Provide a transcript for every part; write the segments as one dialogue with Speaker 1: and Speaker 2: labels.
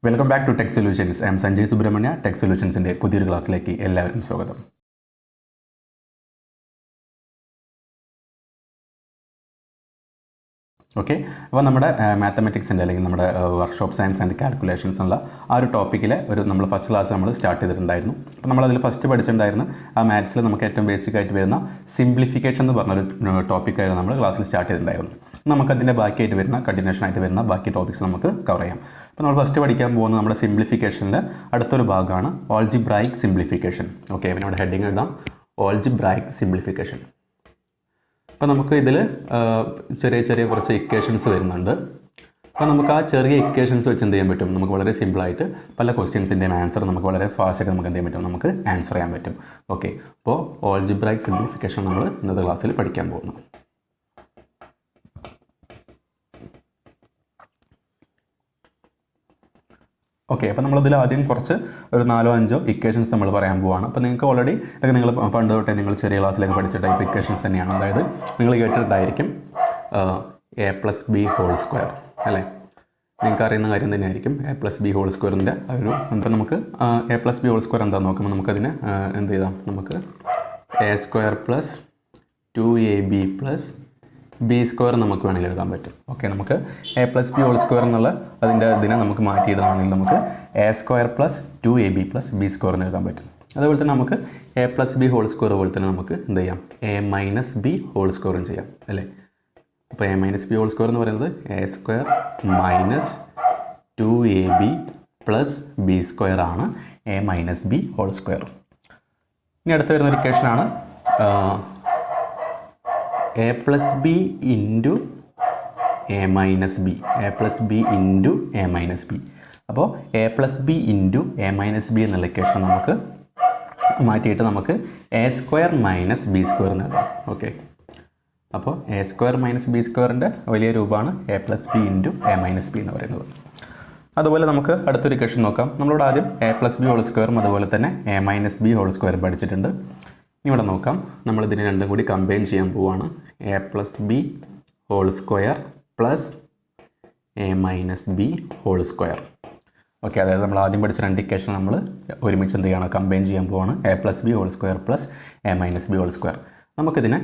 Speaker 1: Welcome back to tech solutions. I'm Sanjay Subrahmanya. Tech സൊല്യൂഷൻസിൻ്റെ പുതിയൊരു ക്ലാസ്സിലേക്ക് എല്ലാവർക്കും സ്വാഗതം. ഓക്കെ, അപ്പോൾ നമ്മുടെ മാത്തമാറ്റിക്സിൻ്റെ അല്ലെങ്കിൽ നമ്മുടെ വർക്ക്ഷോപ്പ് സയൻസ് ആൻഡ് കാൽക്കുലേഷൻസ് എന്നുള്ള ആ ഒരു ടോപ്പിക്കിലെ നമ്മൾ ഫസ്റ്റ് ക്ലാസ് നമ്മൾ സ്റ്റാർട്ട് ചെയ്തിട്ടുണ്ടായിരുന്നു. അപ്പോൾ നമ്മളതിൽ ഫസ്റ്റ് പഠിച്ചിട്ടുണ്ടായിരുന്നു ആ മാത്സിൽ നമുക്ക് ഏറ്റവും ബേസിക് ആയിട്ട് വരുന്ന സിംപ്ലിഫിക്കേഷൻ എന്ന് പറഞ്ഞൊരു ടോപ്പിക്കായിരുന്നു നമ്മൾ ക്ലാസ്സിൽ സ്റ്റാർട്ട് ചെയ്തിട്ടുണ്ടായിരുന്നു. നമുക്കതിൻ്റെ ബാക്കിയായിട്ട് വരുന്ന കണ്ടിന്യൂഷൻ ആയിട്ട് വരുന്ന ബാക്കി ടോപ്പിക്സ് നമുക്ക് കവർ ചെയ്യാം. അപ്പോൾ നമ്മൾ ഫസ്റ്റ് പഠിക്കാൻ പോകുന്ന നമ്മുടെ സിംപ്ലിഫിക്കേഷനിൽ അടുത്തൊരു ഭാഗമാണ് ഓൾജിബ്രായിക് സിംപ്ലിഫിക്കേഷൻ. ഓക്കെ, പിന്നെ ഇവിടെ ഹെഡിങ് എഴുതാം ഓൾജിബ്രായിക് സിംപ്ലിഫിക്കേഷൻ. അപ്പോൾ നമുക്ക് ഇതിൽ ചെറിയ ചെറിയ കുറച്ച് ഇക്വേഷൻസ് വരുന്നുണ്ട്. അപ്പോൾ നമുക്ക് ആ ചെറിയ ഇക്വേഷൻസ് വെച്ച് എന്ത് ചെയ്യാൻ പറ്റും, നമുക്ക് വളരെ സിമ്പിളായിട്ട് പല ക്വസ്റ്റ്യൻസിൻ്റെയും ആൻസർ നമുക്ക് വളരെ ഫാസ്റ്റായിട്ട് നമുക്ക് എന്ത് ചെയ്യാൻ പറ്റും, നമുക്ക് ആൻസർ ചെയ്യാൻ പറ്റും. ഓക്കെ, അപ്പോൾ ഓൾജിബ്രായിക് സിംപ്ലിഫിക്കേഷൻ നമ്മൾ ഇന്നത്തെ ക്ലാസ്സിൽ പഠിക്കാൻ പോകുന്നു. ഓക്കെ, അപ്പോൾ നമ്മളിതിൽ ആദ്യം കുറച്ച് ഒരു 4-5 ഇക്വേഷൻസ് നമ്മൾ പറയാൻ പോവുകയാണ്. അപ്പോൾ നിങ്ങൾക്ക് ഓൾറെഡി ഇതൊക്കെ നിങ്ങൾ പണ്ട് തൊട്ടേ നിങ്ങൾ ചെറിയ ക്ലാസ്സിലേക്ക് പഠിച്ച ടൈപ്പ് ഇക്വേഷൻസ് തന്നെയാണ്. അതായത് നിങ്ങൾ കേട്ടിട്ടുണ്ടായിരിക്കും a+b² അല്ലേ, നിങ്ങൾക്ക് അറിയുന്ന കാര്യം തന്നെയായിരിക്കും a+b² ഒരു. അപ്പോൾ നമുക്ക് a+b² എന്താണെന്ന് നോക്കുമ്പോൾ നമുക്കതിന് എന്ത് ചെയ്താം, നമുക്ക് a² + 2ab + b² നമുക്ക് വേണമെങ്കിൽ എഴുതാൻ പറ്റും. ഓക്കെ, നമുക്ക് a+b² എന്നുള്ള അതിൻ്റെ ഇതിനെ നമുക്ക് മാറ്റിയിടുകയാണെങ്കിൽ നമുക്ക് a² + 2ab + b² എന്ന് എഴുതാൻ പറ്റും. അതുപോലെ തന്നെ നമുക്ക് a+b² പോലെ തന്നെ നമുക്ക് എന്ത് ചെയ്യാം, a-b² ചെയ്യാം അല്ലേ. അപ്പോൾ a-b² എന്ന് പറയുന്നത് a² - 2ab + b² ആണ് a-b². ഇനി അടുത്ത് വരുന്ന ഒരു ഇക്വേഷനാണ് a+b × a-b, a+b × a-b. അപ്പോൾ a+b × a-b എന്നുള്ള ഇക്വേഷൻ നമുക്ക് മാറ്റിയിട്ട് നമുക്ക് a² - b² എന്ന് എഴുതാം. ഓക്കെ, അപ്പോൾ a² - b² വലിയ രൂപമാണ് a+b × a-b എന്ന് പറയുന്നത്. അതുപോലെ നമുക്ക് അടുത്തൊരു ഇക്വേഷൻ നോക്കാം. നമ്മളോട് ആദ്യം a+b² അതുപോലെ തന്നെ a-b² പഠിച്ചിട്ടുണ്ട്. ഇവിടെ നോക്കാം, നമ്മളിതിനെ രണ്ടും കൂടി കമ്പൈൻ ചെയ്യാൻ പോവുകയാണ്. a+b² + a-b². ഓക്കെ, അതായത് നമ്മൾ ആദ്യം പഠിച്ച രണ്ട് ഇക്വേഷൻ നമ്മൾ ഒരുമിച്ച് എന്ത് ചെയ്യണം, കമ്പൈൻ ചെയ്യാൻ പോവുകയാണ്. a+b² + a-b². നമുക്കിതിനെ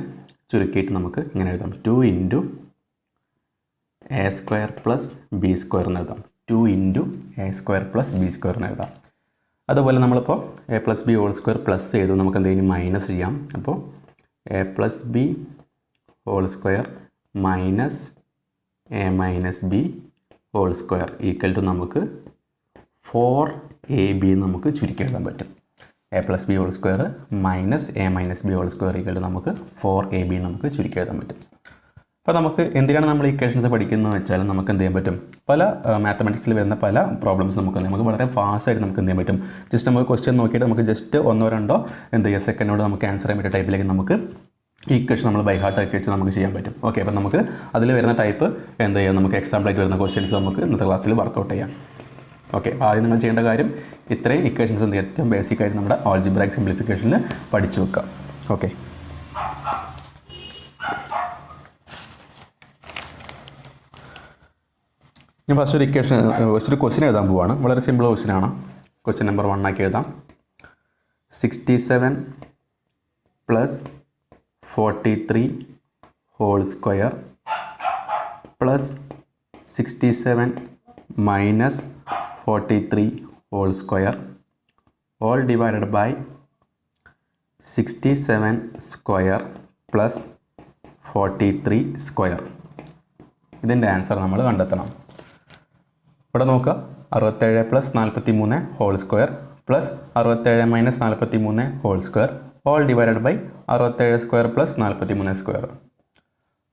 Speaker 1: ചുരുക്കിയിട്ട് നമുക്ക് ഇങ്ങനെ എഴുതാം, 2 × a² + b² എന്ന് എഴുതാം. 2 × a² + b² എന്ന് എഴുതാം. അതുപോലെ നമ്മളിപ്പോൾ a+b² പ്ലസ് ചെയ്തു, നമുക്ക് എന്തെങ്കിലും മൈനസ് ചെയ്യാം. അപ്പോൾ a+b² - a-b² നമുക്ക് 4ab നമുക്ക് ചുരുക്കി എഴുതാൻ പറ്റും. a+b² - a-b² നമുക്ക് 4ab നമുക്ക് ചുരുക്കി എഴുതാൻ പറ്റും. അപ്പോൾ നമുക്ക് എന്തിനാണ് നമ്മൾ ഇക്വേഷൻസ് പഠിക്കുന്നത് വെച്ചാൽ നമുക്ക് എന്ത് ചെയ്യാൻ പറ്റും, പല മാത്തമാറ്റിക്സിൽ വരുന്ന പല പ്രോബ്ലംസ് നമുക്ക് വളരെ ഫാസ്റ്റായിട്ട് നമുക്ക് എന്ത് ചെയ്യാൻ പറ്റും, ജസ്റ്റ് നമുക്ക് ക്വസ്റ്റ്യൻ നോക്കിയിട്ട് നമുക്ക് ജസ്റ്റ് 1-2 എന്ത് ചെയ്യുക സെക്കൻഡോട് നമുക്ക് ആൻസർ ചെയ്യാൻ പറ്റിയ ടൈപ്പിലേക്ക് നമുക്ക് ഈ ഇക്വേഷൻ നമ്മൾ ബൈ ഹാർട്ട് ആക്കി വെച്ച് നമുക്ക് ചെയ്യാൻ പറ്റും. ഓക്കെ, അപ്പോൾ നമുക്ക് അതിൽ വരുന്ന ടൈപ്പ് എന്ത് ചെയ്യാം, നമുക്ക് എക്സാമ്പിളായിട്ട് വരുന്ന ക്വസ്റ്റ്യൻസ് നമുക്ക് ഇന്നത്തെ ക്ലാസ്സിൽ വർക്കൗട്ട് ചെയ്യാം. ഓക്കെ, അപ്പോൾ ആദ്യം നിങ്ങൾ ചെയ്യേണ്ട കാര്യം ഇത്രയും ഇക്വേഷൻസ് എന്ത് ചെയ്യുക, ഏറ്റവും ബേസിക് ആയിട്ട് നമ്മുടെ ഓൾജിബ്രായിക് സിംപ്ലിഫിക്കേഷനിൽ പഠിച്ചു വെക്കാം. ഓക്കെ, ഞാൻ ഫസ്റ്റ് ഒരു ക്വസ്റ്റ്യൻ എഴുതാൻ പോവുകയാണ്. വളരെ സിമ്പിൾ ക്വസ്റ്റ്യനാണ്. ക്വസ്റ്റ്യൻ നമ്പർ 1 ആക്കി എഴുതാം. 67 + 43 ² + 67 - 43 ² all divided by 67² + 43². ഇതിൻ്റെ ആൻസർ നമ്മൾ കണ്ടെത്തണം. ഇവിടെ നോക്കുക, 67 + 43 ² + 67 - 43² all divided by 67² + 43².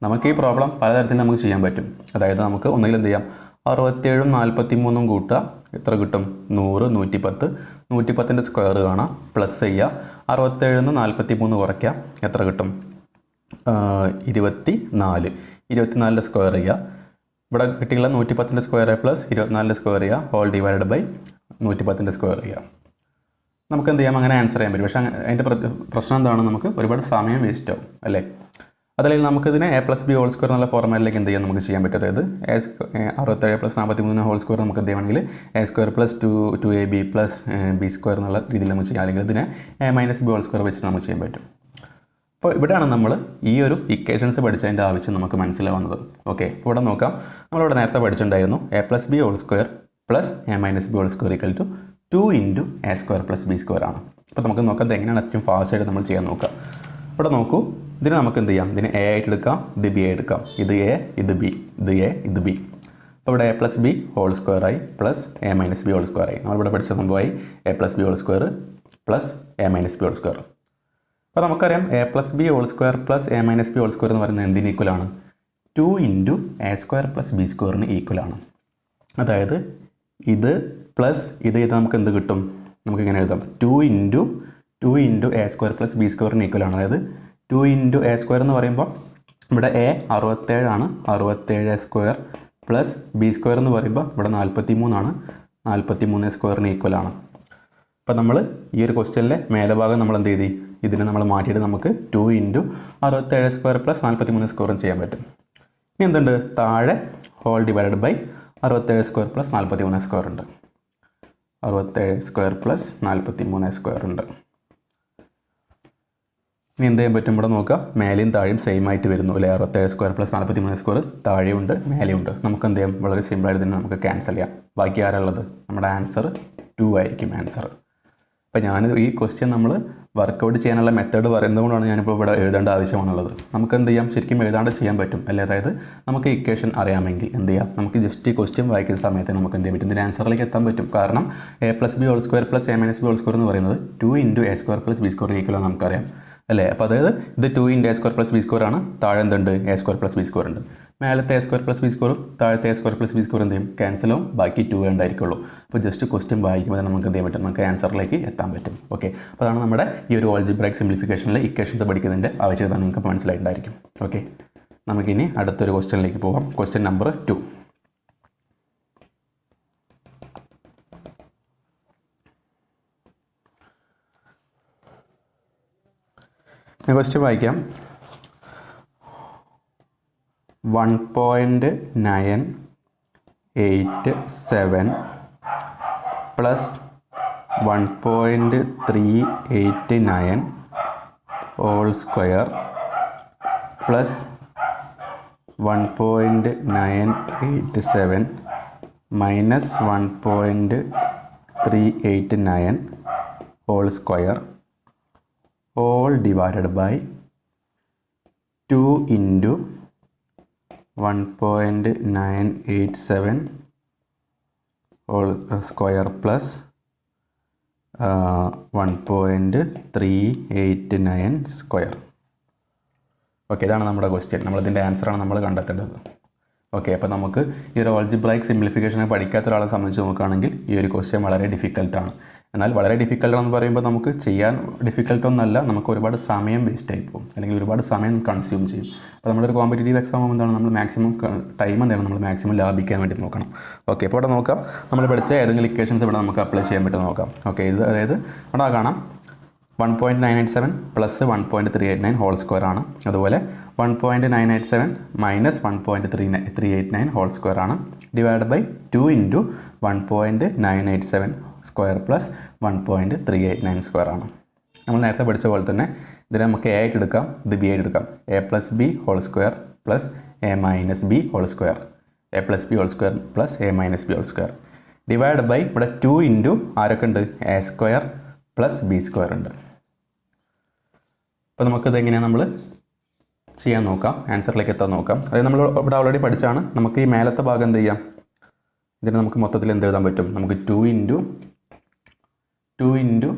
Speaker 1: നമുക്ക് ഈ പ്രോബ്ലം പലതരത്തിൽ നമുക്ക് ചെയ്യാൻ പറ്റും. അതായത് നമുക്ക് ഒന്നുകിൽ എന്ത് ചെയ്യാം, 67ഉം 43ഉം കൂട്ടുക, എത്ര കിട്ടും, 100, 110. 110ൻ്റെ സ്ക്വയർ കാണാം, പ്ലസ് ചെയ്യുക, 67ന്ന് 43 കുറയ്ക്കുക, എത്ര കിട്ടും, 24. 24ൻ്റെ സ്ക്വയർ ചെയ്യുക, ഇവിടെ കിട്ടിയുള്ള 110ൻ്റെ സ്ക്വയർ + 24ൻ്റെ സ്ക്വയർ ചെയ്യുക, ഹോൾ ഡിവൈഡഡ് ബൈ 110ൻ്റെ സ്ക്വയർ ചെയ്യുക. നമുക്ക് എന്ത് ചെയ്യാം, അങ്ങനെ ആൻസർ ചെയ്യാൻ പറ്റും. പക്ഷേ അതിൻ്റെ പ്രശ്നം എന്താണ്, നമുക്ക് ഒരുപാട് സമയം വേസ്റ്റ് ആവും അല്ലേ. അതല്ലെങ്കിൽ നമുക്കിതിനെ A plus B whole square എന്നുള്ള ഫോർമാറ്റിലേക്ക് എന്ത് ചെയ്യാൻ നമുക്ക് ചെയ്യാൻ പറ്റും. അതായത് 67 പ്ലസ് 43 ഹോൾ സ്ക്വയർ നമുക്ക് എന്ത് ചെയ്യുകയാണെങ്കിൽ A square plus 2ab plus B square എന്നുള്ള രീതിയിൽ നമുക്ക് ചെയ്യാം. അല്ലെങ്കിൽ ഇതിനെ A minus B whole square വെച്ചിട്ട് നമുക്ക് ചെയ്യാൻ പറ്റും. അപ്പോൾ ഇവിടെയാണ് നമ്മൾ ഈ ഒരു ഇക്വേഷൻസ് പഠിച്ചതിൻ്റെ ആവശ്യം നമുക്ക് മനസ്സിലാവുന്നത്. ഓക്കെ, ഇവിടെ നോക്കാം. നമ്മളിവിടെ നേരത്തെ പഠിച്ചിട്ടുണ്ടായിരുന്നു A plus B whole square plus A minus B whole square equal to 2 into A square plus B square ആണ്. അപ്പോൾ നമുക്ക് നോക്കാം എങ്ങനെയാണ് ഏറ്റവും ഫാസ്റ്റായിട്ട് നമ്മൾ ചെയ്യാൻ നോക്കാം. ഇവിടെ നോക്കൂ, ഇതിന് നമുക്ക് എന്ത് ചെയ്യാം, ഇതിന് എ ആയിട്ട് എടുക്കാം, ഇത് ബി ആയിട്ട് എടുക്കാം. ഇത് എ, ഇത് ബി, ഇത് എ, ഇത് ബി. അപ്പോൾ ഇവിടെ A plus B whole square ആയി plus A minus B whole square ആയി. നമ്മളിവിടെ പഠിച്ച സംഭവമായി A plus B whole square plus A minus B whole square. അപ്പോൾ നമുക്കറിയാം A plus B whole square plus A minus B whole square എന്ന് പറയുന്നത് എന്തിന് ഈക്വലാണ്? 2 into A square plus B സ്ക്വയറിന് ഈക്വലാണ്. അതായത് ഇത് പ്ലസ് ഇത് നമുക്ക് എന്ത് കിട്ടും? നമുക്കിങ്ങനെ എഴുതാം, 2 into A square plus B സ്ക്വയറിന് ഈക്വലാണ്. അതായത് 2 ഇൻറ്റു എ സ്ക്വയർ എന്ന് പറയുമ്പോൾ ഇവിടെ എ 67 ആണ്, 67 സ്ക്വയർ പ്ലസ് ബി സ്ക്വയർ എന്ന് പറയുമ്പോൾ ഇവിടെ 43 ആണ്, 43 സ്ക്വയറിന് ഈക്വലാണ്. അപ്പോൾ നമ്മൾ ഈ ഒരു ക്വസ്റ്റ്യനിലെ മേലെ ഭാഗം നമ്മൾ എന്ത് ചെയ്തി, ഇതിനെ നമ്മൾ മാറ്റിയിട്ട് നമുക്ക് 2 ഇൻറ്റു 67 സ്ക്വയർ പ്ലസ് 43 സ്ക്വയറും ചെയ്യാൻ പറ്റും. ഇനി എന്തുണ്ട്, താഴെ whole divided by 67 square plus 43 square ഉണ്ട്. 67 സ്ക്വയർ പ്ലസ് 43 സ്ക്വയർ ഉണ്ട്. ഇനി എന്ത് ചെയ്യാൻ പറ്റും, ഇവിടെ നോക്കാം, മേലെയും താഴെയും സെയിം ആയിട്ട് വരുന്നു അല്ലേ. 67 സ്ക്വയർ പ്ലസ് 43 സ്ക്വയർ താഴെയുണ്ട് മേലെയുണ്ട്. നമുക്ക് എന്ത് ചെയ്യാം, വളരെ സിമ്പിളായിട്ട് തന്നെ നമുക്ക് ക്യാൻസൽ ചെയ്യാം. ബാക്കി ആരുള്ളത്, നമ്മുടെ ആൻസർ 2 ആയിരിക്കും ആൻസർ. അപ്പോൾ ഞാൻ ഈ ക്വസ്റ്റ്യൻ നമ്മൾ വർക്കൗട്ട് ചെയ്യാനുള്ള മെത്തേഡ് പറയുന്നതുകൊണ്ടാണ് ഞാനിപ്പോൾ ഇവിടെ എഴുതേണ്ട ആവശ്യമാണുള്ളത്. നമുക്ക് എന്ത് ചെയ്യാം, ശരിക്കും എഴുതാണ്ട് ചെയ്യാൻ പറ്റും അല്ലേ. അതായത് നമുക്ക് ഇക്വേഷൻ അറിയാമെങ്കിൽ എന്ത് ചെയ്യാം, നമുക്ക് ജസ്റ്റ് ഈ ക്വസ്റ്റ്യൻ വായിക്കുന്ന സമയത്ത് നമുക്ക് എന്ത് ചെയ്യാൻ പറ്റും, ഇതിൻ്റെ ആൻസറിലേക്ക് എത്താൻ പറ്റും. കാരണം A plus B whole square plus A minus B whole square എന്ന് പറയുന്നത് 2 into A square plus B square ഈക്വലാണ് നമുക്കറിയാം അല്ലേ. അപ്പോൾ അതായത് ഇത് 2 into A square plus B square ആണ്, താഴെ എന്തുണ്ട്, A square plus B square ഉണ്ട്. മേലത്തെ എ സ്ക്വയർ പ്ലസ് ബി സ്ക്വയറും താഴത്തെ A square plus B square എന്ത് ചെയ്യും, ക്യാൻസലും, ബാക്കി 2 ഉണ്ടായിരിക്കുള്ളൂ. അപ്പോൾ ജസ്റ്റ് ക്വസ്റ്റ്യൻ വായിക്കുമ്പോൾ നമുക്ക് എന്ത് ചെയ്യാൻ പറ്റും, നമുക്ക് ആൻസറിലേക്ക് എത്താൻ പറ്റും. ഓക്കെ, അപ്പോൾ അതാണ് നമ്മുടെ ഈ ഒരു ആൾജിബ്രായിക് സിംപ്ലിഫിക്കേഷനിലെ ഇക്വേഷൻസ് പഠിക്കുന്നതിൻ്റെ ആവശ്യകത നിങ്ങൾക്ക് മനസ്സിലായിട്ടുണ്ടായിരിക്കും. ഓക്കെ, നമുക്കിനി അടുത്തൊരു ക്വസ്റ്റ്യനിലേക്ക് പോകാം. Question number 2. ഞാൻ ക്വസ്റ്റ്യൻ വായിക്കാം. 1.987 plus 1.389 whole square plus 1.987 minus 1.389 whole square all divided by 2 into 1.987 whole square plus 1.389 square. Okay, ഇതാണ് നമ്മുടെ ക്വസ്റ്റ്യൻ. നമ്മളിതിൻ്റെ ആൻസറാണ് നമ്മൾ കണ്ടെത്തേണ്ടത്. ഓക്കെ, അപ്പോൾ നമുക്ക് ഈ ഒരു ആൾജിബ്രായിക് സിംപ്ലിഫിക്കേഷനെ പഠിക്കാത്ത ഒരാളെ സംബന്ധിച്ച് നോക്കുകയാണെങ്കിൽ ഈ ഒരു ക്വസ്റ്റ്യൻ വളരെ ഡിഫിക്കൽട്ടാണ്. എന്നാൽ വളരെ ഡിഫിക്കൽട്ടാണെന്ന് പറയുമ്പോൾ നമുക്ക് ചെയ്യാൻ ഡിഫിക്കൽട്ടൊന്നല്ല, നമുക്ക് ഒരുപാട് സമയം വേസ്റ്റ് ആയി പോകും, അല്ലെങ്കിൽ ഒരുപാട് സമയം കൺസ്യൂം ചെയ്യും. അപ്പോൾ നമ്മളൊരു കോമ്പറ്റേറ്റീവ് എക്സാം ആകുമ്പോൾ എന്താണ്, നമ്മൾ മാക്സിമം ടൈം എന്താണ് നമ്മൾ മാക്സിമം ലാഭിക്കാൻ വേണ്ടി നോക്കണം. ഓക്കെ, ഇപ്പോൾ ഇവിടെ നോക്കാം, നമ്മൾ പഠിച്ച ഏതെങ്കിലും ഇക്വേഷൻസ് ഇവിടെ നമുക്ക് അപ്ലൈ ചെയ്യാൻ പറ്റും നോക്കാം. ഓക്കെ, ഇത് അതായത് ഇവിടെ കാണാം 1.987 പ്ലസ് 1.389 ഹോൾ സ്ക്വയർ ആണ്. അതുപോലെ 1.987 മൈനസ് 1.389 ഹോൾ സ്ക്വയർ ആണ്. Divide by 2 into 1.987 square plus 1.389 square ആണ്. നമ്മൾ നേരത്തെ പഠിച്ച പോലെ തന്നെ ഇതിനെ നമുക്ക് എ ആയിട്ട് എടുക്കാം, ഇത് ബി ആയിട്ട് എടുക്കാം. A plus B whole square plus A minus B whole square, A plus B whole square plus A minus B whole square. Divide by ഇവിടെ 2 ഇൻറ്റു ആരൊക്കെ ഉണ്ട്, A square plus B square ഉണ്ട്. അപ്പോൾ നമുക്കിത് എങ്ങനെയാണ് നമ്മൾ ചെയ്യാൻ നോക്കാം, ആൻസറിലേക്ക് എത്താൻ നോക്കാം. അതായത് നമ്മൾ ഇവിടെ ഓൾറെഡി പഠിച്ചാണ്. നമുക്ക് ഈ മേലത്തെ ഭാഗം എന്ത് ചെയ്യാം, ഇതിന് നമുക്ക് മൊത്തത്തിൽ എന്ത് എഴുതാൻ പറ്റും, നമുക്ക് 2 into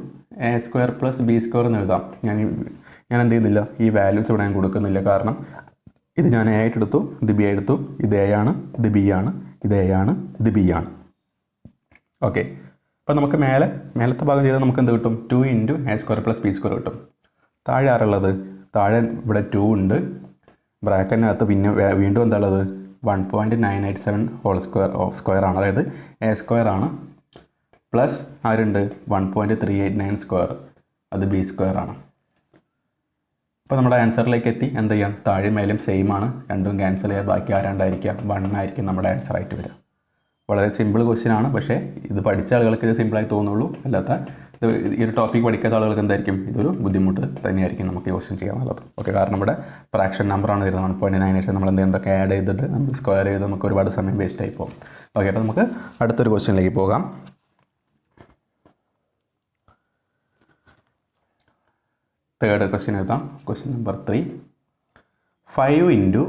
Speaker 1: A square plus B square എന്ന് എഴുതാം. ഞാൻ എന്ത് ചെയ്യുന്നില്ല, ഈ വാല്യൂസ് ഇവിടെ ഞാൻ കൊടുക്കുന്നില്ല. കാരണം ഇത് ഞാൻ എ ആയിട്ട് എടുത്തു, ഇത് ബി എടുത്തു, ഇത് എ ആണ്, ഇത് ബി ആണ്, ഇത് എ ആണ്, ഇത് ബി ആണ്. ഓക്കെ, അപ്പോൾ നമുക്ക് മേലത്തെ ഭാഗം ചെയ്താൽ നമുക്ക് എന്ത് കിട്ടും, 2 into A square plus B square കിട്ടും. താഴെ ആരുള്ളത്, താഴെ ഇവിടെ 2 ഉണ്ട്, ബ്രാക്കറ്റിനകത്ത് പിന്നെ വീണ്ടും എന്താ ഉള്ളത്, 1.987 ഹോൾ സ്ക്വയർ ആണ്. അതായത് എ സ്ക്വയർ ആണ്, പ്ലസ് ആരുണ്ട് 1.389 സ്ക്വയർ, അത് ബി സ്ക്വയർ ആണ്. അപ്പോൾ നമ്മുടെ ആൻസറിലേക്ക് എത്തി. എന്ത് ചെയ്യാം, താഴെ മേലും സെയിം ആണ്, രണ്ടും ക്യാൻസൽ ചെയ്യാൻ ബാക്കി ആരാണ്ടായിരിക്കുക 1 ആയിരിക്കും നമ്മുടെ ആൻസർ ആയിട്ട് വരിക. വളരെ സിമ്പിൾ ക്വസ്റ്റ്യൻ ആണ്, പക്ഷേ ഇത് പഠിച്ച ആളുകൾക്ക് ഇത് സിമ്പിളായി തോന്നുള്ളൂ. അല്ലാത്ത ഈ ഒരു ടോപ്പിക് പഠിക്കാത്ത ആളുകൾക്ക് എന്തായിരിക്കും ഇതൊരു ബുദ്ധിമുട്ട് തന്നെയായിരിക്കും നമുക്ക് ക്വസ്റ്റ്യൻ ചെയ്യാനുള്ളത്. ഓക്കെ, കാരണം ഇവിടെ ഫ്രാക്ഷൻ നമ്പറാണ് വരുന്നത് 1.98. നമ്മൾ എന്തൊക്കെ ആഡ് ചെയ്തിട്ട് നമ്മൾ സ്ക്വയർ ചെയ്ത് നമുക്ക് ഒരുപാട് സമയം വേസ്റ്റ് ആയി പോകും. ഓക്കെ, അപ്പോൾ നമുക്ക് അടുത്തൊരു ക്വസ്റ്റ്യനിലേക്ക് പോകാം. തേർഡ് ക്വസ്റ്റ്യൻ എഴുതാം. Question number 3. 5 ഇൻറ്റു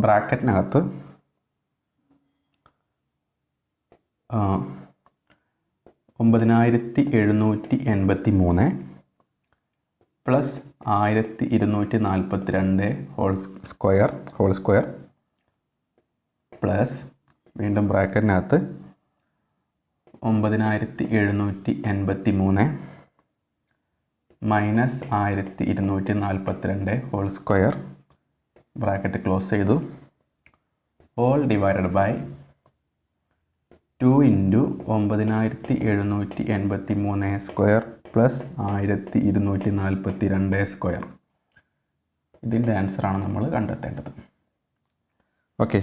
Speaker 1: ബ്രാക്കറ്റിനകത്ത് 9783 പ്ലസ് 1242 ഹോൾ സ്ക്വയർ പ്ലസ് വീണ്ടും ബ്രാക്കറ്റിനകത്ത് 9783 minus 1242 whole square bracket close ചെയ്തു, all divided by 2 into 9783 square plus 1242 square. ഇതിൻ്റെ ആൻസറാണ് നമ്മൾ കണ്ടെത്തേണ്ടത്. ഓക്കെ,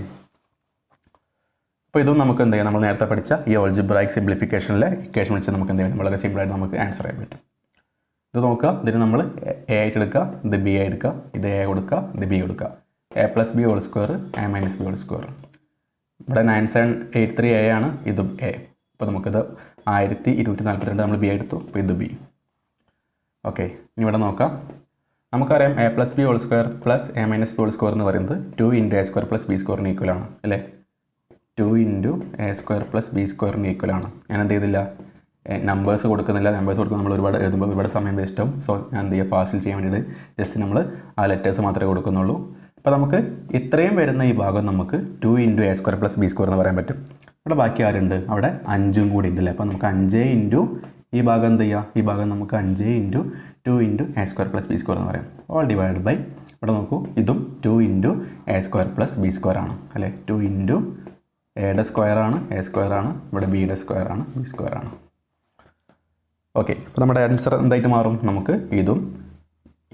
Speaker 1: അപ്പോൾ ഇതും നമുക്ക് എന്ത് ചെയ്യാം, നമ്മൾ നേരത്തെ പഠിച്ച ഈ ഓൾജിബ്രായിക് സിംപ്ലിഫിക്കേഷനിലെ ഇക്വേഷൻ വെച്ച് നമുക്ക് എന്ത് ചെയ്യാം, വളരെ സിമ്പിളായിട്ട് നമുക്ക് ആൻസർ ചെയ്യാൻ പറ്റും. ഇത് നോക്കുക, ഇതിന് നമ്മൾ എ ആയിട്ട് എടുക്കുക, ഇത് ബി ആയി എടുക്കുക, ഇത് എ കൊടുക്കുക, ഇത് ബി കൊടുക്കുക. A plus B whole square, A minus B whole square. ഇവിടെ 9783 എ ആണ്, ഇതും എ. അപ്പോൾ നമുക്കിത് 1242 നമ്മൾ ബി എടുത്തു, അപ്പോൾ ഇത് ബി. ഓക്കെ, ഇനി ഇവിടെ നോക്കാം. നമുക്കറിയാം A plus B whole square plus A minus B whole square എന്ന് പറയുന്നത് 2 into A square plus B സ്ക്വയറിന് ഈക്വലാണ് അല്ലേ. 2 into A square plus B സ്ക്വയറിന് ഈക്വലാണ്. ഞാൻ എന്ത് ചെയ്തില്ല, നമ്പേഴ്സ് കൊടുക്കുന്നില്ല. നമ്പേഴ്സ് കൊടുക്കുമ്പോൾ നമ്മൾ ഒരുപാട് എഴുതുമ്പോൾ ഒരുപാട് സമയം വേസ്റ്റ് ആവും. സോ ഞാൻ എന്ത് ചെയ്യുക, ഫാസ്റ്റിൽ ചെയ്യാൻ വേണ്ടിയിട്ട് ജസ്റ്റ് നമ്മൾ ആ ലെറ്റേഴ്സ് മാത്രമേ കൊടുക്കുന്നുള്ളൂ. അപ്പോൾ നമുക്ക് ഇത്രയും വരുന്ന ഈ ഭാഗം നമുക്ക് 2 into A square plus B square എന്ന് പറയാൻ പറ്റും. ഇവിടെ ബാക്കി ആരുണ്ട്, അവിടെ 5 കൂടി ഉണ്ടല്ലേ. അപ്പോൾ നമുക്ക് 5 ഇൻറ്റു ഈ ഭാഗം എന്ത് ചെയ്യുക, ഈ ഭാഗം നമുക്ക് 5 into 2 into A square plus B square എന്ന് പറയാം. ഓൾ ഡിവൈഡ് ബൈ ഇവിടെ നോക്കൂ, ഇതും 2 into A square plus B square ആണ് അല്ലേ. 2 ഇൻറ്റു എയുടെ സ്ക്വയർ ആണ്, എ സ്ക്വയർ ആണ്, ഇവിടെ ബിയുടെ സ്ക്വയർ ആണ്, ബി സ്ക്വയർ ആണ്. ഓക്കെ, അപ്പോൾ നമ്മുടെ ആൻസർ എന്തായിട്ട് മാറും, നമുക്ക്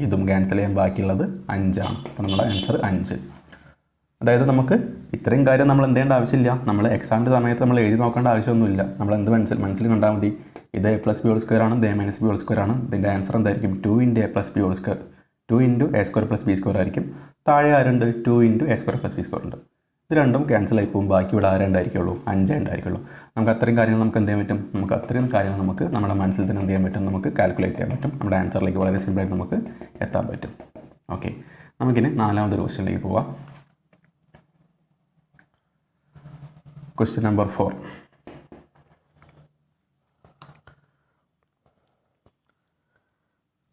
Speaker 1: ഇതും ക്യാൻസൽ ചെയ്യാൻ ബാക്കിയുള്ളത് 5 ആണ്. അപ്പോൾ നമ്മുടെ ആൻസർ 5. അതായത് നമുക്ക് ഇത്രയും കാര്യം നമ്മൾ എന്ത് ചെയ്യേണ്ട ആവശ്യമില്ല, നമ്മൾ എക്സാമിൻ്റെ സമയത്ത് നമ്മൾ എഴുതി നോക്കേണ്ട ആവശ്യമൊന്നുമില്ല. നമ്മൾ എന്ത് മനസ്സിൽ കണ്ടാൽ മതി, ഇത് A plus B whole square ആണ്, ഇത് A minus B whole square ആണ്. ഇതിൻ്റെ ആൻസർ എന്തായിരിക്കും, 2 into A plus B whole square, 2 into A square plus B square ആയിരിക്കും. താഴെ ആരുണ്ട്, 2 into A square plus B square ഉണ്ട്. ഇത് രണ്ടും ക്യാൻസൽ ആയി പോകും, ബാക്കി ഇവിടെ ആരുണ്ടായിരിക്കുള്ളൂ, 5 ഉണ്ടായിരിക്കുള്ളൂ. നമുക്ക് അത്രയും കാര്യങ്ങൾ നമുക്ക് എന്ത് ചെയ്യാൻ പറ്റും, നമുക്ക് അത്രയും കാര്യങ്ങൾ നമുക്ക് നമ്മുടെ മനസ്സിൽ തന്നെ എന്ത് ചെയ്യാൻ പറ്റും, നമുക്ക് കാൽക്കുലേറ്റ് ചെയ്യാൻ പറ്റും. നമ്മുടെ ആൻസറിലേക്ക് വളരെ സിമ്പിളായിട്ട് നമുക്ക് എത്താൻ പറ്റും. ഓക്കെ, നമുക്കിനി 4ാമതൊരു ക്വസ്റ്റ്യനിലേക്ക് പോവാം. Question number 4.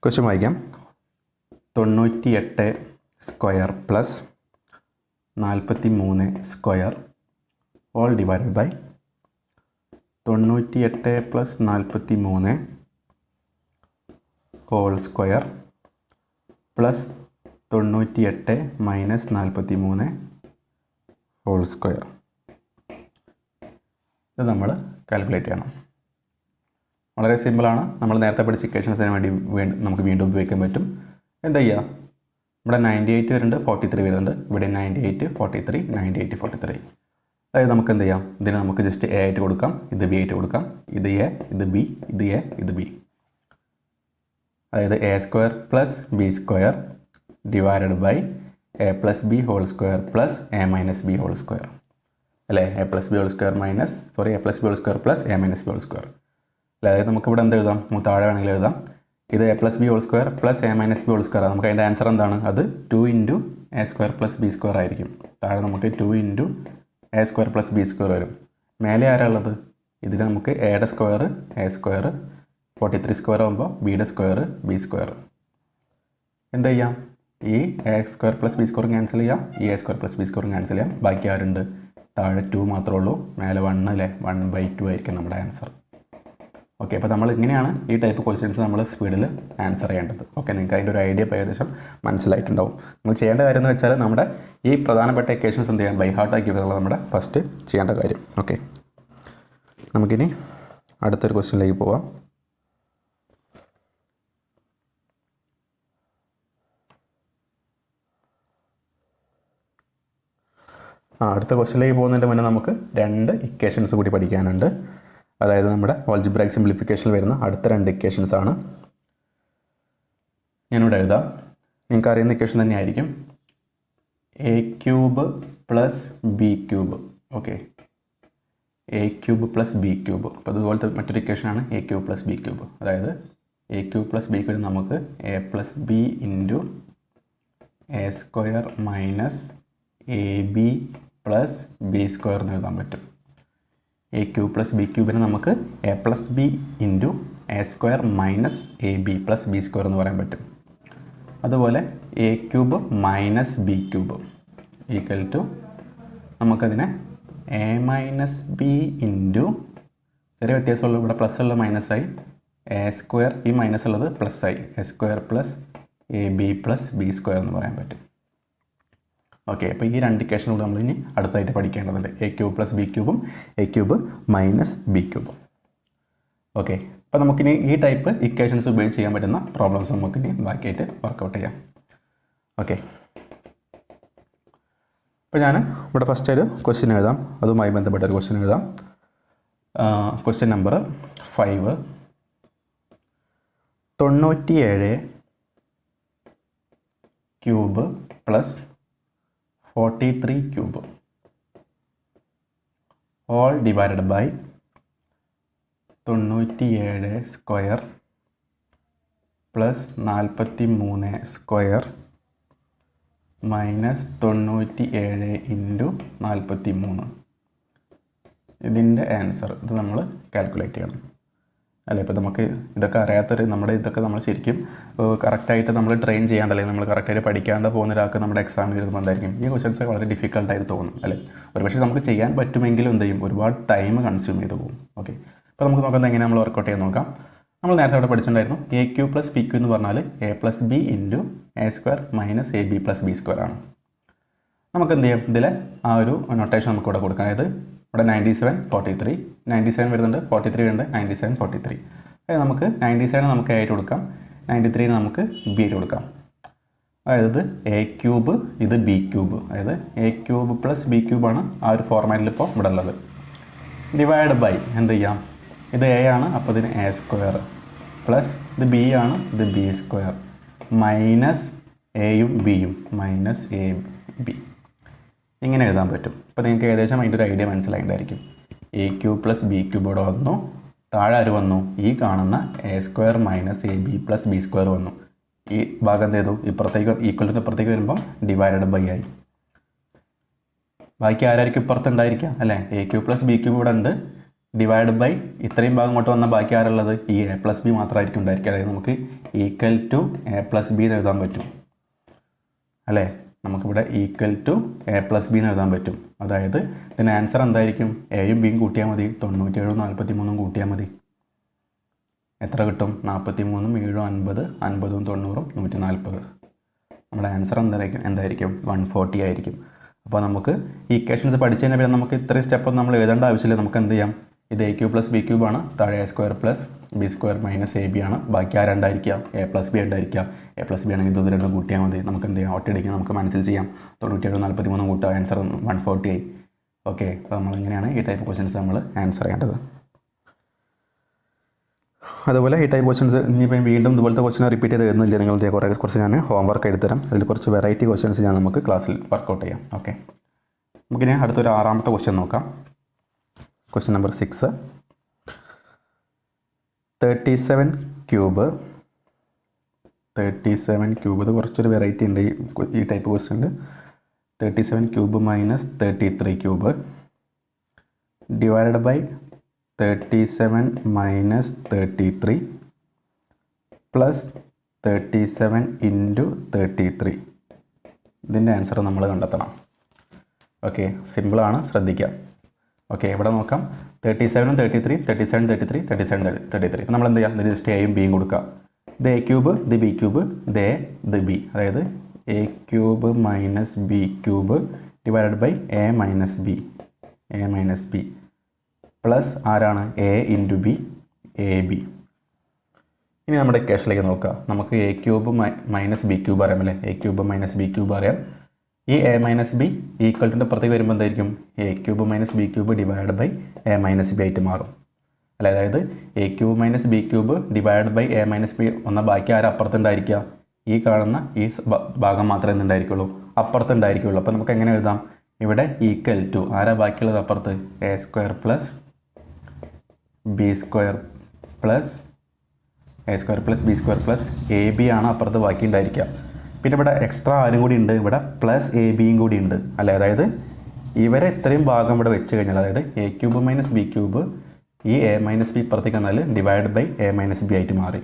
Speaker 1: ക്വസ്റ്റ്യൻ വായിക്കാം. 98 square plus 43 square all divided by 98 plus 43 whole square plus 98 minus 43 whole square. ഇത് നമ്മൾ കാൽക്കുലേറ്റ് ചെയ്യണം. വളരെ സിമ്പിളാണ്. നമ്മൾ നേരത്തെ പഠിച്ച ഇക്വേഷൻസിന് വേണ്ടി നമുക്ക് വീണ്ടും ഉപയോഗിക്കാൻ പറ്റും. എന്താ ചെയ്യുക, ഇവിടെ 98 വരുന്നുണ്ട്, 43 വരുന്നുണ്ട്. ഇവിടെ 98 43 98 43. അതായത് നമുക്ക് എന്ത് ചെയ്യാം, ഇതിന് നമുക്ക് ജസ്റ്റ് എ ആയിട്ട് കൊടുക്കാം, ഇത് ബി ആയിട്ട് കൊടുക്കാം. ഇത് എ, ഇത് ബി, ഇത് എ, ഇത് ബി. അതായത് A square plus B square divided by A plus B whole square plus A minus B whole square അല്ലേ. A plus B whole square A plus B whole square plus A minus B whole square. അതായത് നമുക്കിവിടെ എന്ത് എഴുതാം, താഴെ വേണമെങ്കിൽ എഴുതാം, ഇത് A plus B whole square plus A minus B whole square. നമുക്ക് അതിൻ്റെ ആൻസർ എന്താണ്, അത് 2 into A square plus B square ആയിരിക്കും. താഴെ നമുക്ക് 2 into A square plus B square വരും. മേലെ ആരാളുള്ളത്, ഇതിൽ നമുക്ക് എയുടെ സ്ക്വയർ എ സ്ക്വയർ, 43 സ്ക്വയർ ആകുമ്പോൾ ബിയുടെ സ്ക്വയർ ബി സ്ക്വയർ. എന്ത് ചെയ്യാം, ഈ A square plus B square cancel ചെയ്യാം, ഈ A square plus B square cancel ചെയ്യാം. ബാക്കി ആരുണ്ട്, താഴെ 2 മാത്രമേ ഉള്ളൂ, മേലെ 1 അല്ലേ. 1/2 ആയിരിക്കും നമ്മുടെ ആൻസർ. ഓക്കെ, അപ്പോൾ നമ്മൾ ഇങ്ങനെയാണ് ഈ ടൈപ്പ് ക്വസ്റ്റ്യൻസ് നമ്മൾ സ്പീഡിൽ ആൻസർ ചെയ്യേണ്ടത്. ഓക്കെ, നിങ്ങൾക്ക് അതിൻ്റെ ഒരു ഐഡിയ ഏകദേശം മനസ്സിലായിട്ടുണ്ടാവും. നിങ്ങൾ ചെയ്യേണ്ട കാര്യം എന്ന് വെച്ചാൽ നമ്മുടെ ഈ പ്രധാനപ്പെട്ട ഇക്വേഷൻസ് എന്ത് ചെയ്യാൻ ബൈ ഹാർട്ട് ആക്കി വെക്കുക, നമ്മുടെ ഫസ്റ്റ് ചെയ്യേണ്ട കാര്യം. ഓക്കെ, നമുക്കിനി അടുത്തൊരു ക്വസ്റ്റ്യനിലേക്ക് പോവാം. അടുത്ത ക്വസ്റ്റ്യനിലേക്ക് പോകുന്നതിൻ്റെ മുന്നേ നമുക്ക് 2 ഇക്വേഷൻസ് കൂടി പഠിക്കാനുണ്ട്. അതായത് നമ്മുടെ ആൾജിബ്രായിക് സിംപ്ലിഫിക്കേഷനിൽ വരുന്ന അടുത്ത 2 ഇക്വേഷൻസ് ആണ്. ഞാനിവിടെ എഴുതാം. നിങ്ങൾക്ക് അറിയുന്ന ഇക്വേഷൻ തന്നെയായിരിക്കും. A cube plus B cube. Okay, A cube plus B cube. അപ്പോൾ അതുപോലത്തെ മറ്റൊരു ഇക്വേഷനാണ് A cube plus B cube. അതായത് A cube plus B cube നമുക്ക് A plus B into A square minus A B plus B square എന്ന് എഴുതാൻ പറ്റും. A cube plus B ക്യൂബിന് നമുക്ക് A plus B into A square minus A B plus B square എന്ന് പറയാൻ പറ്റും. അതുപോലെ A cube minus B cube equal to നമുക്കതിനെ എ മൈനസ് ബി ഇൻറ്റു, ചെറിയ വ്യത്യാസമുള്ള ഇവിടെ പ്ലസ് ഉള്ള മൈനസായി, എ സ്ക്വയർ ഈ മൈനസ് ഉള്ളത് പ്ലസ് ആയി, A square plus A B plus B square എന്ന് പറയാൻ പറ്റും. ഓക്കെ, അപ്പോൾ ഈ 2 ഇക്വേഷൻ കൂടെ നമ്മൾ ഇനി അടുത്തായിട്ട് പഠിക്കേണ്ടതുണ്ട്. എ ക്യൂബ് പ്ലസ് ബി ക്യൂബും എ ക്യൂബ് മൈനസ് ബി ക്യൂബും. ഓക്കെ, അപ്പോൾ നമുക്കിനി ഈ ടൈപ്പ് ഇക്വേഷൻസ് ഉപയോഗിച്ച് ചെയ്യാൻ പറ്റുന്ന പ്രോബ്ലംസ് നമുക്കിനി ബാക്കിയായിട്ട് വർക്കൗട്ട് ചെയ്യാം. ഓക്കെ, അപ്പോൾ ഞാൻ ഇവിടെ ഫസ്റ്റ് ഒരു ക്വസ്റ്റ്യൻ എഴുതാം. അതുമായി ബന്ധപ്പെട്ട ഒരു ക്വസ്റ്റ്യൻ എഴുതാം. Question number 5. 97 cube plus 43 cube all divided by 97 square plus 43 square minus 97 into 43. ഇതിൻ്റെ ആൻസർ ഇത് നമ്മൾ കാൽക്കുലേറ്റ് ചെയ്യണം അല്ലേ. ഇപ്പോൾ നമുക്ക് ഇതൊക്കെ അറിയാത്തൊരു ഇതൊക്കെ നമ്മൾ ശരിക്കും കറക്റ്റായിട്ട് നമ്മൾ ട്രെയിൻ ചെയ്യാണ്ട്, അല്ലെങ്കിൽ നമ്മൾ കറക്റ്റായിട്ട് പഠിക്കാണ്ട് പോകുന്ന ഒരാൾക്ക് നമ്മുടെ എക്സാമിന് എഴുതുമ്പോൾ എന്തായിരിക്കും ഈ ക്വസ്റ്റൻസ് വളരെ ഡിഫിക്കൽട്ടായിട്ട് തോന്നും അല്ലേ. ഒരുപക്ഷെ നമുക്ക് ചെയ്യാൻ പറ്റുമെങ്കിലും എന്ത് ചെയ്യും, ഒരുപാട് ടൈം കൺസ്യൂം ചെയ്ത് പോകും. ഓക്കെ, അപ്പോൾ നമുക്ക് നോക്കാം എങ്ങനെ നമ്മൾ വർക്കൗട്ട് ചെയ്യാൻ നോക്കാം. നമ്മൾ നേരത്തെ അവിടെ പഠിച്ചിട്ടുണ്ടായിരുന്നു A Q plus P Q എന്ന് പറഞ്ഞാൽ A plus B into A square minus A B plus B square ആണ്. നമുക്ക് എന്ത് ചെയ്യാം, ഇതിലെ ആ ഒരു നൊട്ടേഷൻ നമുക്ക് ഇവിടെ കൊടുക്കാം. അതായത് ഇവിടെ 97 43 97 വരുന്നുണ്ട്, 43 വരുന്നുണ്ട്, 97 43. അതായത് നമുക്ക് 97 നമുക്ക് എ ആയിട്ട് കൊടുക്കാം, 93 നമുക്ക് ബി ആയിട്ട് കൊടുക്കാം. അതായത് എ ക്യൂബ് ഇത് ബി ക്യൂബ്, അതായത് എ ക്യൂബ് പ്ലസ് ബി ക്യൂബാണ് ആ ഒരു ഫോർമാറ്റിൽ ഇപ്പോൾ ഇവിടെ ഉള്ളത്. ഡിവൈഡ് ബൈ എന്ത് ചെയ്യാം, ഇത് എ ആണ്, അപ്പോൾ ഇതിന് എ സ്ക്വയർ പ്ലസ് ഇത് ബി ആണ്, ഇത് ബി സ്ക്വയർ മൈനസ് എയും ബിയും മൈനസ് എ ബി. ഇങ്ങനെ എഴുതാൻ പറ്റും. അപ്പോൾ നിങ്ങൾക്ക് ഏകദേശം അതിൻ്റെ ഒരു ഐഡിയ മനസ്സിലായിട്ടുണ്ടായിരിക്കും. A cube plus B cube ഇവിടെ വന്നു, താഴെ ആര് വന്നു, ഈ കാണുന്ന A square minus A B plus B square വന്നു. ഈ ഭാഗം എന്ത് ചെയ്തു, ഇപ്പുറത്തേക്ക് ഈക്വൽ ടു ഇപ്പുറത്തേക്ക് വരുമ്പം ഡിവൈഡഡ് ബൈ ആയി. ബാക്കി ആരായിരിക്കും ഇപ്പുറത്തുണ്ടായിരിക്കുക അല്ലേ. A cube plus B cube ഇവിടെ ഉണ്ട്, ഡിവൈഡ് ബൈ ഇത്രയും ഭാഗം ഇങ്ങോട്ട് വന്ന ബാക്കി ആരുള്ളത്, ഈ എ പ്ലസ് ബി മാത്രമായിരിക്കും ഉണ്ടായിരിക്കുക. അതായത് നമുക്ക് equal to A plus B എന്ന് എഴുതാൻ പറ്റും അല്ലേ. നമുക്കിവിടെ equal to A plus B എന്ന് എഴുതാൻ പറ്റും. അതായത് ഇതിന് ആൻസർ എന്തായിരിക്കും, എയും ബിയും കൂട്ടിയാൽ മതി, 97 43 കൂട്ടിയാൽ മതി. എത്ര കിട്ടും, 43 7 50 50 90 140. നമ്മുടെ ആൻസർ എന്തായിരിക്കും 140 ആയിരിക്കും. അപ്പോൾ നമുക്ക് ഈ ഇക്വേഷൻസ് പഠിച്ചതിന് പിന്നെ നമുക്ക് ഇത്രയും സ്റ്റെപ്പൊന്നും നമ്മൾ എഴുതേണ്ട ആവശ്യമില്ല. നമുക്ക് എന്ത് ചെയ്യാം, ഇത് എ ക്യൂബ് പ്ലസ് ബി ക്യൂബാണ്, താഴെ A square plus B square minus A B ആണ്, ബാക്കി ആ രണ്ടായിരിക്കാം എ പ്ലസ് ബി ഉണ്ടായിരിക്കാം. എ പ്ലസ് ബി ആണെങ്കിൽ ഇത് രണ്ടും കൂട്ടിയാൽ മതി. നമുക്ക് എന്ത് ചെയ്യാം, ഒറ്റയടിക്ക് നമുക്ക് മനസ്സിൽ ചെയ്യാം. 97 43 കൂട്ടുക, ആൻസർ 140 ആയി. ഓക്കെ, അപ്പോൾ നമ്മളിങ്ങനെയാണ് ഈ ടൈപ്പ് ക്വസ്റ്റൻസ് നമ്മൾ ആൻസർ ചെയ്യേണ്ടത്. അതുപോലെ ഈ ടൈപ്പ് ക്വസ്റ്റൻസ് ഇനിയിപ്പോൾ വീണ്ടും ഇതുപോലത്തെ ക്വസ്റ്റൻ റിപ്പീറ്റ് ചെയ്ത് എഴുതുന്നില്ല, നിങ്ങൾ കുറച്ച് ഞാൻ ഹോംവർക്ക് എടുത്തരാം. അതിൽ കുറച്ച് വെറൈറ്റി ക്വസ്റ്റൻസ് ഞാൻ നമുക്ക് ക്ലാസ്സിൽ വർക്കൗട്ട് ചെയ്യാം. ഓക്കെ, നമുക്കിനി അടുത്തൊരു 6ാമത്തെ ക്വസ്റ്റ്യൻ നോക്കാം. Question number 6. 37 ക്യൂബ് ഇത് കുറച്ചൊരു വെറൈറ്റി ഉണ്ട് ഈ ടൈപ്പ് ക്വസ്റ്റ്യനിൽ. 37 cube minus 33 cube divided by 37 minus 33 plus 37 into 33. ഇതിൻ്റെ ആൻസർ നമ്മൾ കണ്ടെത്തണം. ഓക്കെ, സിമ്പിളാണ്, ശ്രദ്ധിക്കാം. ഓക്കെ, ഇവിടെ നോക്കാം. 37 33 37 33 37 33. അപ്പോൾ നമ്മൾ എന്ത് ചെയ്യാം, ഇതിന് ജസ്റ്റ് എയും ബിയും കൊടുക്കുക. ഇത് എ ക്യൂബ്, ഇത് ബി ക്യൂബ്, ഇത് എ, ഇത് ബി. അതായത് A cube minus B cube divided by A minus B plus ആരാണ് A into B, A B. ഇനി നമ്മുടെ ഇക്വേഷനിലേക്ക് നോക്കുക. നമുക്ക് A cube minus B cube അറിയാം അല്ലേ. A cube minus B cube അറിയാം. ഈ A minus B equal to പുറത്തേക്ക് വരുമ്പോൾ എന്തായിരിക്കും A cube minus B cube divide by A minus B ആയിട്ട് മാറും അല്ലേ. അതായത് A cube minus B cube divide by A minus B വന്ന ബാക്കി ആരും അപ്പുറത്തുണ്ടായിരിക്കുക, ഈ കാണുന്ന ഈ ഭാഗം മാത്രമേ എന്തുണ്ടായിരിക്കുള്ളൂ, അപ്പുറത്തുണ്ടായിരിക്കുള്ളൂ. അപ്പോൾ നമുക്ക് എങ്ങനെ എഴുതാം, ഇവിടെ ഈക്വൽ ടു ആരാ ബാക്കിയുള്ളത് അപ്പുറത്ത്, A square plus B square plus A square plus B square plus A B ആണ് അപ്പുറത്ത് ബാക്കി ഉണ്ടായിരിക്കുക. പിന്നെ ഇവിടെ എക്സ്ട്രാ ആരും കൂടി ഉണ്ട്, ഇവിടെ പ്ലസ് എ ബിയും കൂടി ഉണ്ട് അല്ലേ. അതായത് ഇവരെ ഇത്രയും ഭാഗം ഇവിടെ വെച്ച് കഴിഞ്ഞാൽ, അതായത് A cube minus B cube ഈ എ മൈനസ് ബി ഇപ്പുറത്തേക്ക് വന്നാൽ divide by A minus B ആയിട്ട് മാറി.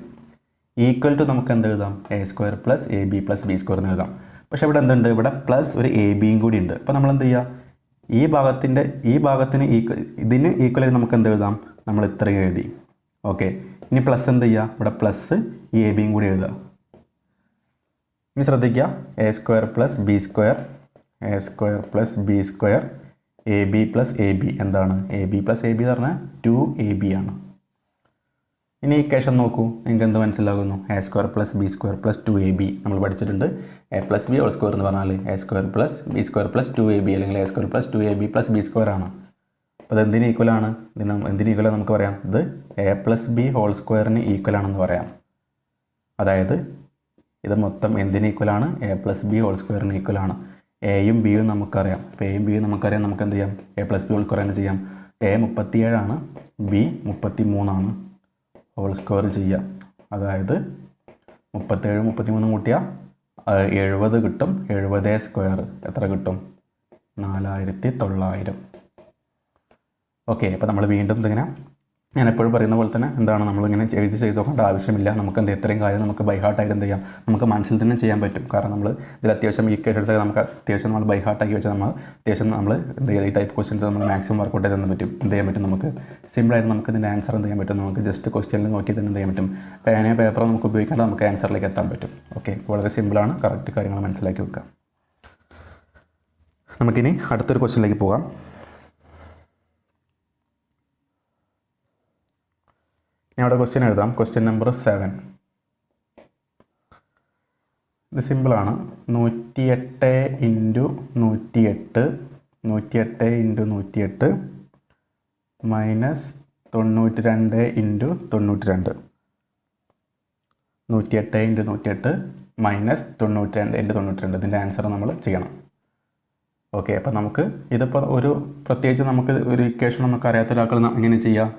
Speaker 1: ഈക്വൽ ടു നമുക്ക് എന്ത് എഴുതാം, A square plus A B plus B square എന്ന് എഴുതാം. പക്ഷേ ഇവിടെ എന്തുണ്ട്, ഇവിടെ പ്ലസ് ഒരു എ ബിയും കൂടി ഉണ്ട്. അപ്പോൾ നമ്മൾ എന്ത് ചെയ്യുക, ഈ ഭാഗത്തിന് ഇതിന് ഈക്വലായി നമുക്ക് എന്ത് എഴുതാം, നമ്മൾ ഇത്രയും എഴുതി. ഓക്കെ, ഇനി പ്ലസ് എന്ത് ചെയ്യുക, ഇവിടെ പ്ലസ് ഈ എ ബിയും കൂടി എഴുതുക. ഇനി ശ്രദ്ധിക്കുക, A square plus B square, A square plus B square A B plus A B എന്താണ്, A B plus A B എന്ന് പറഞ്ഞാൽ 2ab ആണ്. ഇനി ഇക്വേഷൻ നോക്കൂ, നിങ്ങൾക്ക് എന്ത് മനസ്സിലാകുന്നു, A square plus B square plus 2ab നമ്മൾ പഠിച്ചിട്ടുണ്ട്. A plus B whole square എന്ന് പറഞ്ഞാൽ A square plus B square plus 2ab അല്ലെങ്കിൽ A square plus 2ab plus B square ആണ്. അപ്പോൾ അത് എന്തിന് ഈക്വലാണ്, എന്തിന് ഈക്വലാണ് നമുക്ക് പറയാം, ഇത് എ പ്ലസ് ബി ഹോൾ സ്ക്വയറിന് ഈക്വലാണെന്ന് പറയാം. അതായത് ഇത് മൊത്തം എന്തിന് ഈക്വലാണ്, എ പ്ലസ് ബി ഹോൾ സ്ക്വയറിന് ഈക്വലാണ്. എയും ബിയും നമുക്കറിയാം. അപ്പോൾ എയും ബിയും നമുക്കറിയാം, നമുക്ക് എന്ത് ചെയ്യാം, A plus B whole square തന്നെ ചെയ്യാം. എ 37 ആണ്, ബി 33 ആണ്, ഹോൾ സ്ക്വയർ ചെയ്യാം. അതായത് 37 33 കൂട്ടിയാൽ 70 കിട്ടും. 70 സ്ക്വയർ എത്ര കിട്ടും, 4900. ഓക്കെ, അപ്പോൾ നമ്മൾ വീണ്ടും ഇതിങ്ങനെ ഞാൻ എപ്പോഴും പറയുന്ന പോലെ തന്നെ എന്താണ്, നമ്മളിങ്ങനെ എഴുതി ചെയ്ത് നോക്കേണ്ട ആവശ്യമില്ല. നമുക്ക് എന്ത് ഇത്രയും കാര്യം നമുക്ക് ബൈ ഹാർട്ടായിട്ട് എന്ത് ചെയ്യാം, നമുക്ക് മനസ്സിൽ തന്നെ ചെയ്യാൻ പറ്റും. കാരണം നമ്മൾ ഇതിൽ അത്യാവശ്യം ഈ കേസ് എടുത്താൽ നമുക്ക് അത്യാവശ്യം നമ്മൾ ബൈ ഹാർട്ടാക്കി വെച്ചാൽ അത്യാവശ്യം നമ്മൾ എന്ത് ചെയ്യുക, ഈ ടൈപ്പ് ക്വസ്റ്റ്യൻസ് നമ്മൾ മാക്സിമം വർക്കൗട്ട് ചെയ്ത് പറ്റും. എന്ത് ചെയ്യാൻ പറ്റും, നമുക്ക് സിമ്പിളായിട്ട് നമുക്ക് ഇതിൻ്റെ ആൻസർ എന്ത് ചെയ്യാൻ പറ്റും, നമുക്ക് ജസ്റ്റ് ക്വസ്റ്റ്യനിൽ നോക്കി തന്നെ എന്ത് ചെയ്യാൻ പറ്റും, പേനയോ പേപ്പറോ നമുക്ക് ഉപയോഗിക്കാതെ നമുക്ക് ആൻസറിലേക്ക് എത്താൻ പറ്റും. ഓക്കെ, വളരെ സിമ്പിളാണ്, കറക്റ്റ് കാര്യങ്ങൾ മനസ്സിലാക്കി വെക്കുക. നമുക്കിനി അടുത്തൊരു ക്വസ്റ്റ്യനിലേക്ക് പോകാം. ഞാൻ അവിടെ ക്വസ്റ്റ്യൻ എഴുതാം. Question number 7. ഇത് സിമ്പിളാണ്. 108 into 108 108 into 108 minus 92 into 92 108 into 108 minus 92 into 92 ഇതിൻ്റെ ആൻസർ നമ്മൾ ചെയ്യണം. ഓക്കെ, അപ്പോൾ നമുക്ക് ഇതിപ്പോൾ ഒരു പ്രത്യേകിച്ച് നമുക്ക് ഒരു ഇക്വേഷൻ ഒന്നൊക്കെ അറിയാത്ത ഒരാൾ എങ്ങനെ ചെയ്യാം,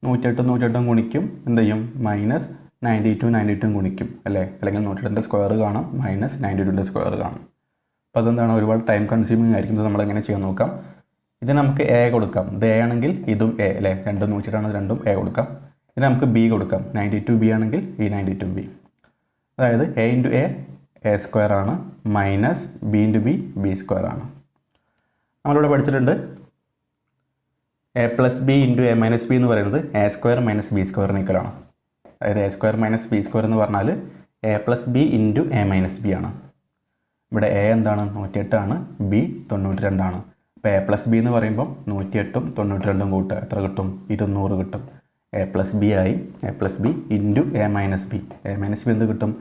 Speaker 1: 108 ഗുണിക്കും എന്ത് ചെയ്യും, മൈനസ് 92 ഗുണിക്കും അല്ലേ, അല്ലെങ്കിൽ 108 സ്ക്വയർ കാണാം മൈനസ് 92 സ്ക്വയർ കാണാം. അപ്പോൾ അതെന്താണ്, ഒരുപാട് ടൈം കൺസ്യൂമിങ് ആയിരിക്കും. നമ്മൾ എങ്ങനെ ചെയ്യാൻ നോക്കാം. ഇത് നമുക്ക് എ കൊടുക്കാം, ഇത് എ ആണെങ്കിൽ ഇതും എ അല്ലേ, രണ്ടും 108 രണ്ടും എ കൊടുക്കാം. ഇത് നമുക്ക് ബി കൊടുക്കാം, 92b ആണെങ്കിൽ ഈ 92b. അതായത് എ ഇൻറ്റു എ സ്ക്വയർ ആണ്, minus B into B square ആണ്. നമ്മളിവിടെ പഠിച്ചിട്ടുണ്ട് A plus B into A minus B എന്ന് പറയുന്നത് എ സ്ക്വയർ മൈനസ് ബി സ്ക്വയറിന് ഈക്വലാണ്. അതായത് A square minus B square എന്ന് പറഞ്ഞാൽ A plus B into A minus B ആണ്. ഇവിടെ എ എന്താണ്, 108 ആണ്, ബി 92 ആണ്. അപ്പോൾ എ പ്ലസ് ബി എന്ന് പറയുമ്പം 108ഉം 92ഉം കൂട്ടുക എത്ര കിട്ടും, 200 കിട്ടും. എ പ്ലസ് ബി ആയി, A plus B into A minus B എന്ത് കിട്ടും,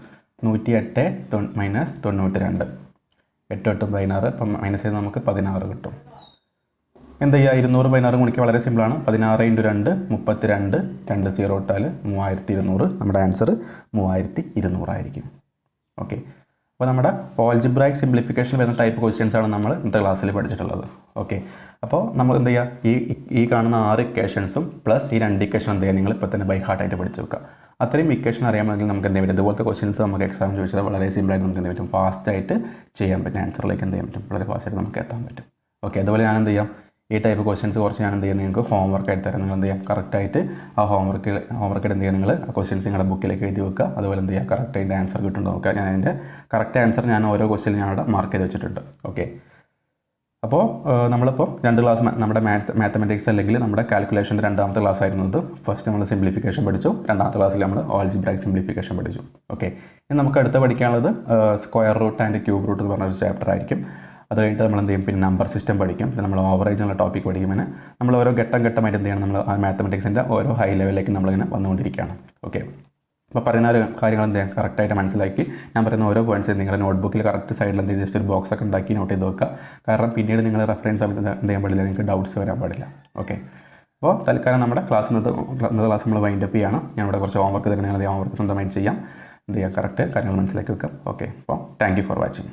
Speaker 1: 108 മൈനസ് 92 8 8 16, അപ്പം മൈനസ് ചെയ്ത് നമുക്ക് 16 കിട്ടും. എന്ത് ചെയ്യുക, 200 16 ഗുണിക്കുക വളരെ സിമ്പിളാണ്. 16 ഇൻറ്റു 2 32, 2 0 ഇട്ടാൽ 3200. നമ്മുടെ ആൻസർ 3200 ആയിരിക്കും. ഓക്കെ, അപ്പോൾ നമ്മുടെ ഓൾജിബ്രായിക് സിംപ്ലിഫിക്കേഷൻ വരുന്ന ടൈപ്പ് ക്വസ്റ്റ്യൻസ് ആണ് നമ്മൾ ഇന്നത്തെ ക്ലാസ്സിൽ പഠിച്ചിട്ടുള്ളത്. ഓക്കെ, അപ്പോൾ നമ്മൾ എന്ത് ചെയ്യുക, ഈ കാണുന്ന 6 ഇക്വേഷൻസും പ്ലസ് ഈ 2 ഇക്വേഷൻ എന്ത് ചെയ്യുക, നിങ്ങൾ ഇപ്പോൾ തന്നെ ബൈ ഹാർട്ടായിട്ട് പഠിച്ചു വെക്കുക. അത്രയും ഇക്വേഷൻ അറിയാമെങ്കിൽ നമുക്ക് എന്ത് പറ്റും, ഇതുപോലത്തെ ക്വസ്റ്റ്യൻസ് നമുക്ക് എക്സാം ചോദിച്ചാൽ വളരെ സിമ്പിളായിട്ട് നമുക്ക് എന്ത് പറ്റും, ഫാസ്റ്റായിട്ട് ചെയ്യാൻ പറ്റും. ആൻസറിലേക്ക് എന്ത് ചെയ്യാൻ പറ്റും, വളരെ ഫാസ്റ്റായിട്ട് നമുക്ക് എത്താൻ പറ്റും. ഓക്കെ, അതുപോലെ ഞാൻ എന്ത് ചെയ്യാം, ഈ ടൈപ്പ് ക്വസ്റ്റ്യൻസ് കുറച്ച് ഞാൻ എന്ത് ചെയ്യുക, നിങ്ങൾക്ക് ഹോംവർക്ക് ആയിട്ട് തരാം. നിങ്ങൾ എന്ത് ചെയ്യാം, കറക്റ്റായിട്ട് ആ ഹോംവർക്ക് എന്ത് ചെയ്യുക, നിങ്ങൾ ആ ക്വസ്റ്റ്യൻസ് നിങ്ങളുടെ ബുക്കിലേക്ക് എഴുതി വെക്കുക. അതുപോലെ എന്ത് ചെയ്യുക, കറക്റ്റ് അതിൻ്റെ ആൻസർ കിട്ടുന്നുണ്ടോ നോക്കുക. ഞാൻ അതിൻ്റെ കറക്റ്റ് ആൻസർ ഞാൻ ഓരോ ക്വസ്റ്റ്യനും ഞാൻ അവിടെ മാർക്ക് ചെയ്ത് വെച്ചിട്ടുണ്ട്. ഓക്കെ, അപ്പോൾ നമ്മളിപ്പോൾ 2 ക്ലാസ് നമ്മുടെ മാത്തമാറ്റിക്സ് അല്ലെങ്കിൽ നമ്മുടെ കാൽക്കുലേഷൻ്റെ 2ാമത്തെ ക്ലാസ് ആയിരുന്നു ഇത്. ഫസ്റ്റ് നമ്മൾ സിംപ്ലിഫിക്കേഷൻ പഠിച്ചു, 2ാമത്തെ ക്ലാസ്സിൽ നമ്മൾ ഓൾജിബ്രായിക് സിംപ്ലിഫിക്കേഷൻ പഠിച്ചു. ഓക്കെ, ഇനി നമുക്ക് അടുത്ത് പഠിക്കാനുള്ളത് square root and cube root എന്ന് പറഞ്ഞൊരു ചാപ്റ്റർ ആയിരിക്കും. അത് കഴിഞ്ഞിട്ട് നമ്മൾ എന്ത് ചെയ്യും, പിന്നെ നമ്പർ സിസ്റ്റം പഠിക്കും, പിന്നെ നമ്മൾ ഓവറേജ് എന്നുള്ള ടോപ്പിക് പഠിക്കും. പിന്നെ നമ്മൾ ഓരോ ഘട്ടമായിട്ട് എന്ത് ചെയ്യണം, നമ്മൾ ആ മാത്തമാറ്റിക്സിൻ്റെ ഓരോ ഹൈ ലെവലിലേക്ക് നമ്മളിങ്ങനെ വന്നുകൊണ്ടിരിക്കുകയാണ്. ഓക്കെ, അപ്പോൾ പറയുന്ന ഒരു കാര്യങ്ങൾ എന്ത് ചെയ്യുക കറക്റ്റായിട്ട് മനസ്സിലാക്കി ഞാൻ പറയുന്ന ഓരോ പോയിൻറ്റ്സ് നിങ്ങളുടെ നോട്ട്ബുക്കിൽ കറക്റ്റ് സൈഡിൽ എന്ത് ജസ്റ്റ് ഒരു ബോക്സ് ഒക്കെ ഉണ്ടാക്കി നോട്ട് ചെയ്ത് വെക്കുക. കാരണം പിന്നീട് നിങ്ങൾ റെഫറൻസ് സമയത്ത് എന്ത് ചെയ്യാൻ പാടില്ല, നിങ്ങൾക്ക് ഡൗട്ട്സ് വരാൻ പാടില്ല. ഓക്കെ, അപ്പോൾ തൽക്കാലം നമ്മുടെ ഇന്നത്തെ ക്ലാസ് നമ്മൾ വൈൻഡപ്പ് ചെയ്യണം. ഞാൻ ഇവിടെ കുറച്ച് ഹോംവർക്ക് തരുന്നത്, ഹോംവർക്ക് സ്വന്തമായിട്ട് ചെയ്യാം. എന്ത് ചെയ്യുക കറക്റ്റ് കാര്യങ്ങൾ മനസ്സിലാക്കി വെക്കാം. ഓക്കെ, അപ്പോൾ താങ്ക് യു ഫോർ വാച്ചിങ്.